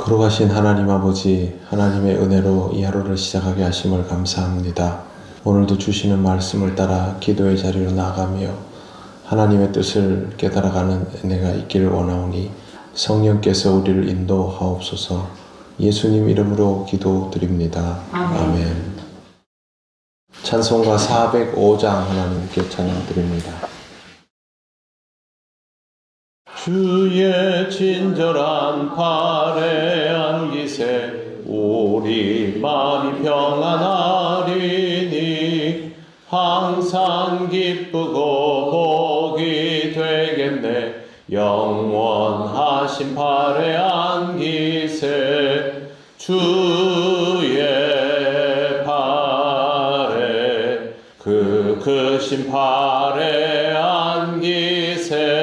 거룩하신 하나님 아버지, 하나님의 은혜로 이 하루를 시작하게 하심을 감사합니다. 오늘도 주시는 말씀을 따라 기도의 자리로 나아가며 하나님의 뜻을 깨달아가는 은혜가 있기를 원하오니 성령께서 우리를 인도하옵소서. 예수님 이름으로 기도드립니다. 아멘. 찬송가 405장 하나님께 찬양드립니다. 주의 친절한 팔에 안기세 우리 마음이 평안하리니 항상 기쁘고 복이 되겠네. 영원하신 팔에 안기세 주의 팔에 그 크신 팔에 안기세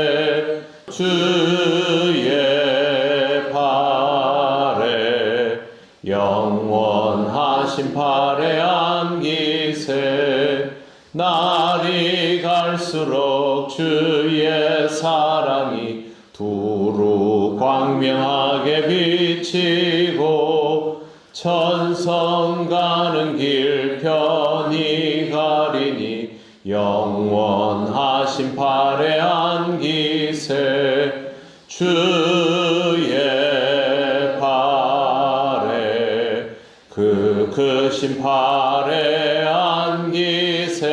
주의 팔에 영원하신 팔에 안기세. 날이 갈수록 주의 사랑이 두루 광명하게 비치고 천성 가는 길 편히 가리니 영원하신 팔에 안기세 주의 팔에 그 크신 팔에 안기세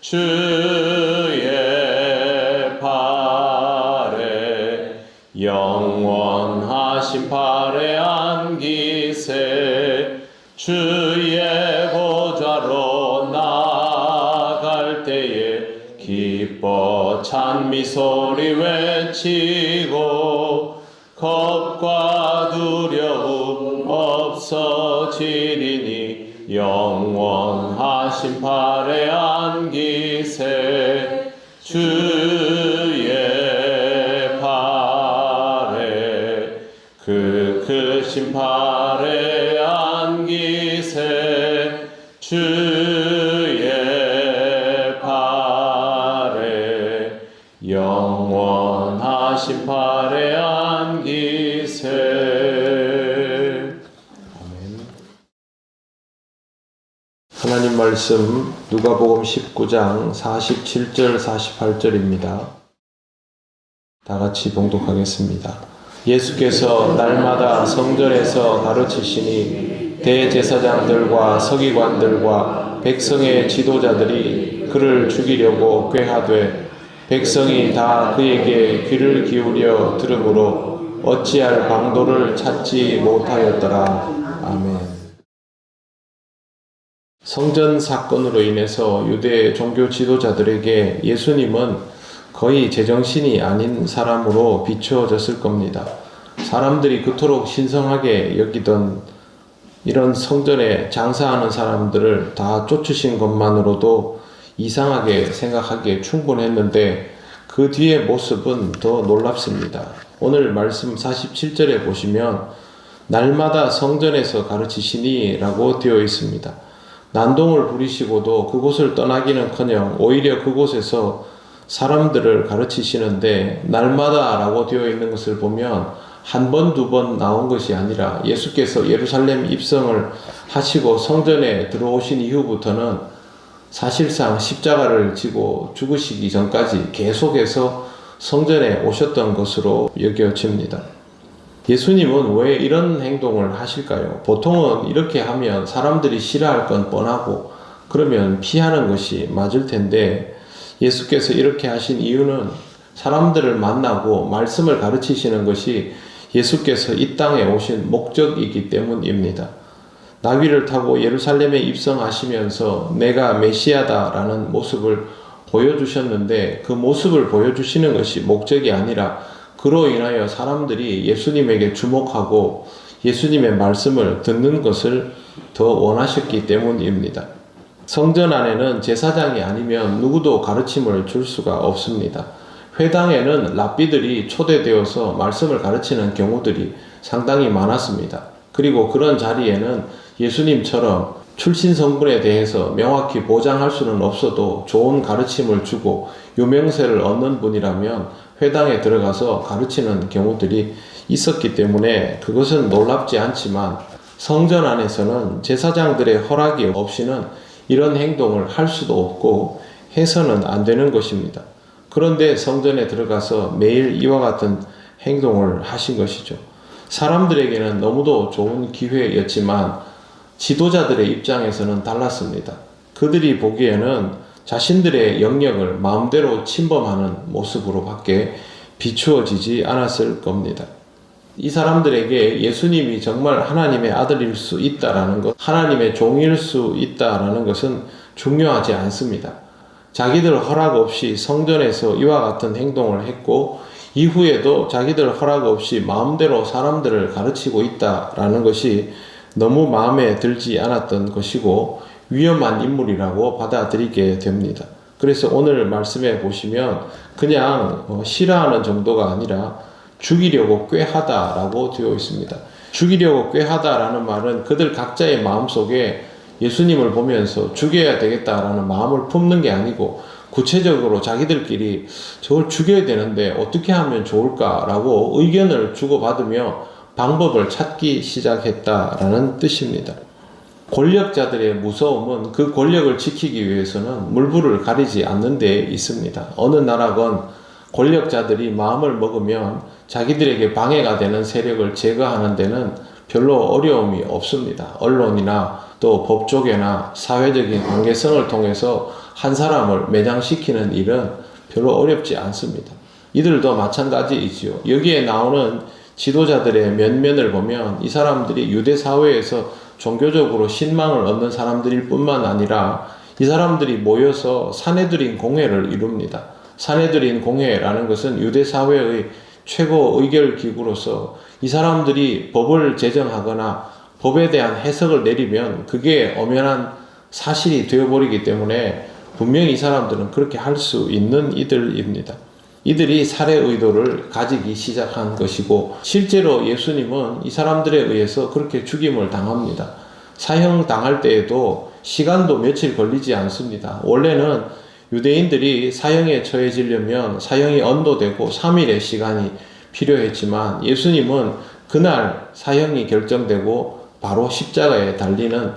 주의 팔에 영원하신 팔에 안기세. 주의 보좌로 나아갈 때에 기뻐 찬미 소리 외치고 겁과 두려움 없어지리니 영원하신 팔에 안기세 주의 팔에 그 크신 팔에 안기세 주의 팔에 영원하신 팔에 안기세. 아멘. 하나님 말씀 누가복음 19장 47절 48절입니다. 다 같이 봉독하겠습니다. 예수께서 날마다 성전에서 가르치시니 대제사장들과 서기관들과 백성의 지도자들이 그를 죽이려고 꾀하되 백성이 다 그에게 귀를 기울여 들으므로 어찌할 방도를 찾지 못하였더라. 아멘. 성전 사건으로 인해서 유대 종교 지도자들에게 예수님은 거의 제정신이 아닌 사람으로 비추어졌을 겁니다. 사람들이 그토록 신성하게 여기던 이런 성전에 장사하는 사람들을 다 쫓으신 것만으로도 이상하게 생각하기에 충분했는데 그 뒤의 모습은 더 놀랍습니다. 오늘 말씀 47절에 보시면 날마다 성전에서 가르치시니 라고 되어 있습니다. 난동을 부리시고도 그곳을 떠나기는커녕 오히려 그곳에서 사람들을 가르치시는데 날마다 라고 되어 있는 것을 보면 한 번, 두 번 나온 것이 아니라 예수께서 예루살렘 입성을 하시고 성전에 들어오신 이후부터는 사실상 십자가를 지고 죽으시기 전까지 계속해서 성전에 오셨던 것으로 여겨집니다. 예수님은 왜 이런 행동을 하실까요? 보통은 이렇게 하면 사람들이 싫어할 건 뻔하고 그러면 피하는 것이 맞을 텐데 예수께서 이렇게 하신 이유는 사람들을 만나고 말씀을 가르치시는 것이 예수께서 이 땅에 오신 목적이기 때문입니다. 나귀를 타고 예루살렘에 입성하시면서 내가 메시아다라는 모습을 보여주셨는데 그 모습을 보여주시는 것이 목적이 아니라 그로 인하여 사람들이 예수님에게 주목하고 예수님의 말씀을 듣는 것을 더 원하셨기 때문입니다. 성전 안에는 제사장이 아니면 누구도 가르침을 줄 수가 없습니다. 회당에는 랍비들이 초대되어서 말씀을 가르치는 경우들이 상당히 많았습니다. 그리고 그런 자리에는 예수님처럼 출신 성분에 대해서 명확히 보장할 수는 없어도 좋은 가르침을 주고 유명세를 얻는 분이라면 회당에 들어가서 가르치는 경우들이 있었기 때문에 그것은 놀랍지 않지만 성전 안에서는 제사장들의 허락이 없이는 이런 행동을 할 수도 없고 해서는 안 되는 것입니다. 그런데 성전에 들어가서 매일 이와 같은 행동을 하신 것이죠. 사람들에게는 너무도 좋은 기회였지만 지도자들의 입장에서는 달랐습니다. 그들이 보기에는 자신들의 영역을 마음대로 침범하는 모습으로 밖에 비추어지지 않았을 겁니다. 이 사람들에게 예수님이 정말 하나님의 아들일 수 있다라는 것, 하나님의 종일 수 있다라는 것은 중요하지 않습니다. 자기들 허락 없이 성전에서 이와 같은 행동을 했고 이후에도 자기들 허락 없이 마음대로 사람들을 가르치고 있다라는 것이 너무 마음에 들지 않았던 것이고 위험한 인물이라고 받아들이게 됩니다. 그래서 오늘 말씀에 보시면 그냥 싫어하는 정도가 아니라 죽이려고 꾀하다라고 되어 있습니다. 죽이려고 꾀하다라는 말은 그들 각자의 마음속에 예수님을 보면서 죽여야 되겠다라는 마음을 품는 게 아니고 구체적으로 자기들끼리 저걸 죽여야 되는데 어떻게 하면 좋을까라고 의견을 주고받으며 방법을 찾기 시작했다라는 뜻입니다. 권력자들의 무서움은 그 권력을 지키기 위해서는 물불을 가리지 않는 데 있습니다. 어느 나라건 권력자들이 마음을 먹으면 자기들에게 방해가 되는 세력을 제거하는 데는 별로 어려움이 없습니다. 언론이나 또 법조계나 사회적인 관계성을 통해서 한 사람을 매장시키는 일은 별로 어렵지 않습니다. 이들도 마찬가지이지요. 여기에 나오는 지도자들의 면면을 보면 이 사람들이 유대 사회에서 종교적으로 신망을 얻는 사람들일 뿐만 아니라 이 사람들이 모여서 사내들인 공회를 이룹니다. 사내들인 공회라는 것은 유대 사회의 최고 의결 기구로서 이 사람들이 법을 제정하거나 법에 대한 해석을 내리면 그게 엄연한 사실이 되어버리기 때문에 분명히 이 사람들은 그렇게 할 수 있는 이들입니다. 이들이 살해 의도를 가지기 시작한 것이고 실제로 예수님은 이 사람들에 의해서 그렇게 죽임을 당합니다. 사형 당할 때에도 시간도 며칠 걸리지 않습니다. 원래는 유대인들이 사형에 처해지려면 사형이 언도되고 3일의 시간이 필요했지만 예수님은 그날 사형이 결정되고 바로 십자가에 달리는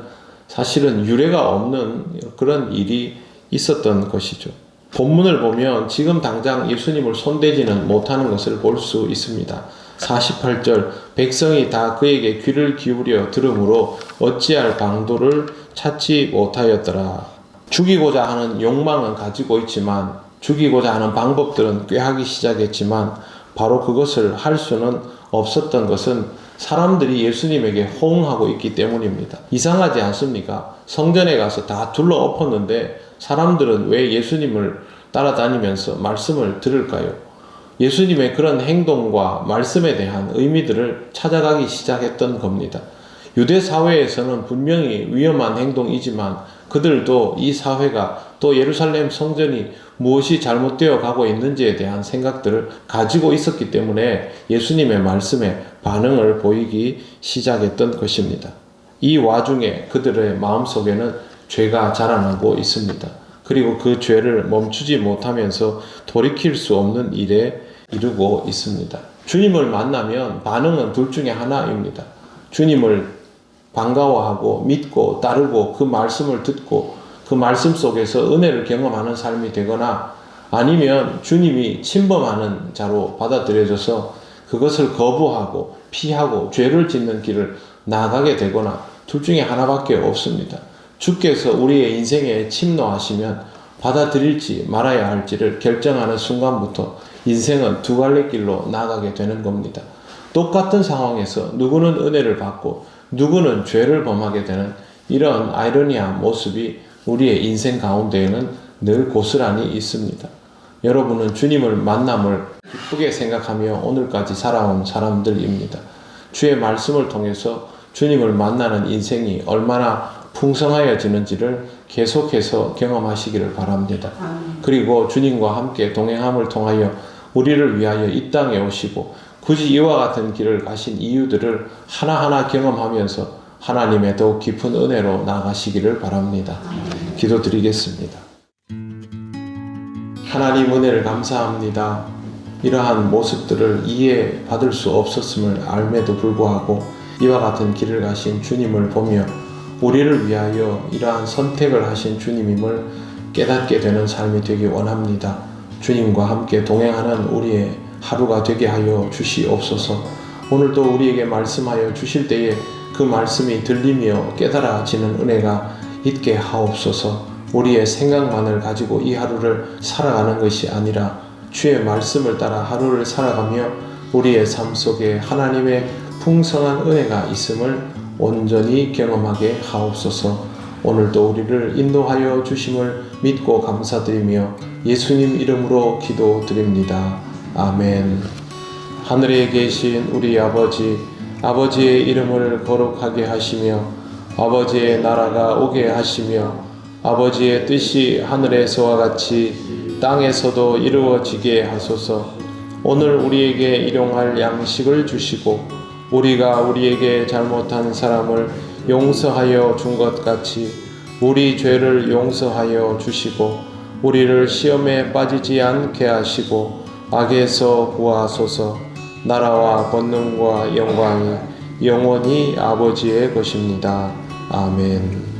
사실은 유례가 없는 그런 일이 있었던 것이죠. 본문을 보면 지금 당장 예수님을 손대지는 못하는 것을 볼 수 있습니다. 48절 백성이 다 그에게 귀를 기울여 들으므로 어찌할 방도를 찾지 못하였더라. 죽이고자 하는 욕망은 가지고 있지만 죽이고자 하는 방법들은 꾀하기 시작했지만 바로 그것을 할 수는 없었던 것은 사람들이 예수님에게 호응하고 있기 때문입니다. 이상하지 않습니까? 성전에 가서 다 둘러 엎었는데 사람들은 왜 예수님을 따라다니면서 말씀을 들을까요? 예수님의 그런 행동과 말씀에 대한 의미들을 찾아가기 시작했던 겁니다. 유대 사회에서는 분명히 위험한 행동이지만 그들도 이 사회가 또 예루살렘 성전이 무엇이 잘못되어 가고 있는지에 대한 생각들을 가지고 있었기 때문에 예수님의 말씀에 반응을 보이기 시작했던 것입니다. 이 와중에 그들의 마음속에는 죄가 자라나고 있습니다. 그리고 그 죄를 멈추지 못하면서 돌이킬 수 없는 일에 이르고 있습니다. 주님을 만나면 반응은 둘 중에 하나입니다. 주님을 반가워하고 믿고 따르고 그 말씀을 듣고 그 말씀 속에서 은혜를 경험하는 삶이 되거나 아니면 주님이 침범하는 자로 받아들여져서 그것을 거부하고 피하고 죄를 짓는 길을 나아가게 되거나 둘 중에 하나밖에 없습니다. 주께서 우리의 인생에 침노하시면 받아들일지 말아야 할지를 결정하는 순간부터 인생은 두 갈래 길로 나아가게 되는 겁니다. 똑같은 상황에서 누구는 은혜를 받고 누구는 죄를 범하게 되는 이런 아이러니한 모습이 우리의 인생 가운데에는 늘 고스란히 있습니다. 여러분은 주님을 만남을 기쁘게 생각하며 오늘까지 살아온 사람들입니다. 주의 말씀을 통해서 주님을 만나는 인생이 얼마나 풍성하여지는지를 계속해서 경험하시기를 바랍니다. 그리고 주님과 함께 동행함을 통하여 우리를 위하여 이 땅에 오시고 굳이 이와 같은 길을 가신 이유들을 하나하나 경험하면서 하나님의 더욱 깊은 은혜로 나아가시기를 바랍니다. 기도드리겠습니다. 하나님 은혜를 감사합니다. 이러한 모습들을 이해받을 수 없었음을 알매도 불구하고 이와 같은 길을 가신 주님을 보며 우리를 위하여 이러한 선택을 하신 주님임을 깨닫게 되는 삶이 되기 원합니다. 주님과 함께 동행하는 우리의 하루가 되게 하여 주시옵소서. 오늘도 우리에게 말씀하여 주실 때에 그 말씀이 들리며 깨달아지는 은혜가 있게 하옵소서. 우리의 생각만을 가지고 이 하루를 살아가는 것이 아니라 주의 말씀을 따라 하루를 살아가며 우리의 삶 속에 하나님의 풍성한 은혜가 있음을 온전히 경험하게 하옵소서. 오늘도 우리를 인도하여 주심을 믿고 감사드리며 예수님 이름으로 기도드립니다. 아멘. 하늘에 계신 우리 아버지, 아버지의 이름을 거룩하게 하시며 아버지의 나라가 오게 하시며 아버지의 뜻이 하늘에서와 같이 땅에서도 이루어지게 하소서. 오늘 우리에게 일용할 양식을 주시고 우리가 우리에게 잘못한 사람을 용서하여 준 것 같이 우리 죄를 용서하여 주시고 우리를 시험에 빠지지 않게 하시고 악에서 구하소서. 나라와 권능과 영광이 영원히 아버지의 것입니다. 아멘.